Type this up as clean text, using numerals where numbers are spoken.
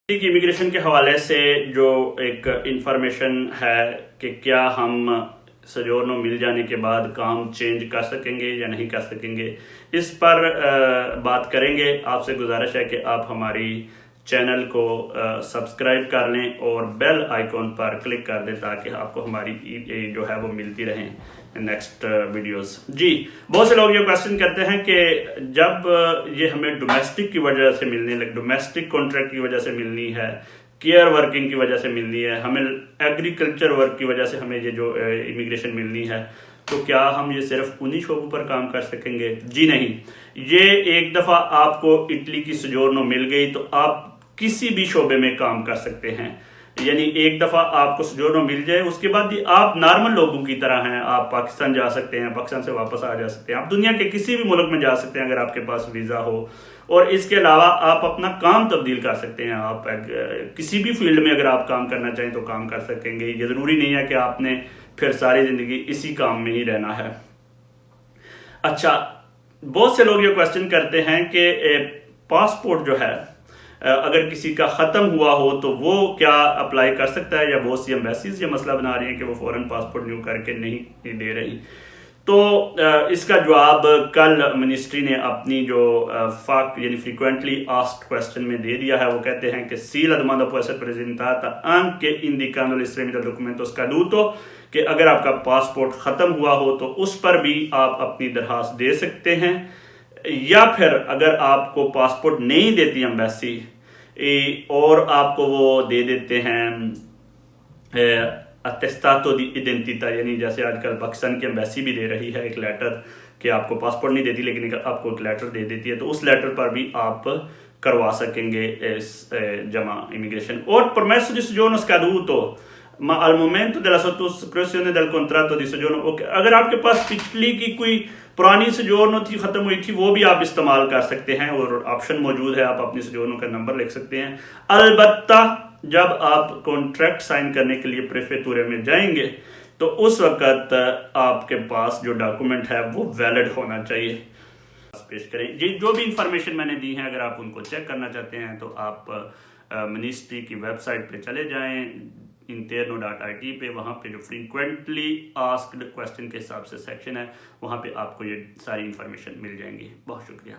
की इमिग्रेशन के हवाले से जो एक इंफॉर्मेशन है कि क्या हम सजोर्नो मिल जाने के बाद काम चेंज कर सकेंगे या नहीं कर सकेंगे, इस पर बात करेंगे। आपसे गुजारिश है कि आप हमारी चैनल को सब्सक्राइब कर लें और बेल आइकॉन पर क्लिक कर दें ताकि आपको हमारी जो है वो मिलती रहें नेक्स्ट वीडियोस। जी, बहुत से लोग ये क्वेश्चन करते हैं कि जब ये हमें डोमेस्टिक की वजह से मिलने लगे, डोमेस्टिक कॉन्ट्रैक्ट की वजह से मिलनी है, केयर वर्किंग की वजह से मिलनी है, हमें एग्रीकल्चर वर्क की वजह से हमें ये जो इमिग्रेशन मिलनी है, तो क्या हम ये सिर्फ उन्हीं शोबों पर काम कर सकेंगे? जी नहीं। ये एक दफ़ा आपको इटली की सजोर्नो मिल गई तो आप किसी भी शोबे में काम कर सकते हैं। यानी एक दफ़ा आपको सजोर्नो मिल जाए, उसके बाद भी आप नॉर्मल लोगों की तरह हैं। आप पाकिस्तान जा सकते हैं, पाकिस्तान से वापस आ जा सकते हैं, आप दुनिया के किसी भी मुल्क में जा सकते हैं अगर आपके पास वीज़ा हो। और इसके अलावा आप अपना काम तब्दील कर सकते हैं। आप किसी भी फील्ड में अगर आप काम करना चाहें तो काम कर सकेंगे। ये ज़रूरी नहीं है कि आपने फिर सारी ज़िंदगी इसी काम में ही रहना है। अच्छा, बहुत से लोग ये क्वेश्चन करते हैं कि पासपोर्ट जो है अगर किसी का ख़त्म हुआ हो तो वो क्या अप्लाई कर सकता है, या बहुत सी एम्बेसीज ये मसला बना रही हैं कि वो फ़ौरन पासपोर्ट न्यू करके नहीं दे रही। तो इसका जवाब कल मिनिस्ट्री ने अपनी जो फाक यानी फ्रीक्वेंटली आस्क्ड क्वेश्चन में दे दिया है। वो कहते हैं कि सी la domanda può essere presentata anche indicando l'estremi del documento scaduto, कि अगर आपका पासपोर्ट ख़त्म हुआ हो तो उस पर भी आप अपनी दरखास्त दे सकते हैं, या फिर अगर आपको पासपोर्ट नहीं देती एम्बेसी और आपको वो दे देते हैं अटेस्टातो दी इडेंटिटा, यानी जैसे आजकल पाकिस्तान की एम्बेसी भी दे रही है एक लेटर कि आपको पासपोर्ट नहीं देती लेकिन आपको एक लेटर दे देती है, तो उस लेटर पर भी आप करवा सकेंगे जमा इमिग्रेशन। और permesso di soggiorno scaduto ma al momento della sottoscrizione del contratto di soggiorno, अगर आपके पास पिछली की कोई पुरानी सजोर्नो थी, ख़त्म हुई थी, वो भी आप इस्तेमाल कर सकते हैं और ऑप्शन मौजूद है, आप अपनी सजोर्नो का नंबर लिख सकते हैं। अलबत्ता जब आप कॉन्ट्रैक्ट साइन करने के लिए प्रेफेक्चर में जाएंगे तो उस वक्त आपके पास जो डॉक्यूमेंट है वो वैलिड होना चाहिए। पेश करें ये जो भी इंफॉर्मेशन मैंने दी है, अगर आप उनको चेक करना चाहते हैं तो आप मिनिस्ट्री की वेबसाइट पे चले जाएं interno.it पे। वहाँ पे जो फ्रीक्वेंटली आस्क्ड क्वेश्चन के हिसाब से सेक्शन है, वहाँ पे आपको ये सारी इंफॉर्मेशन मिल जाएंगी। बहुत शुक्रिया।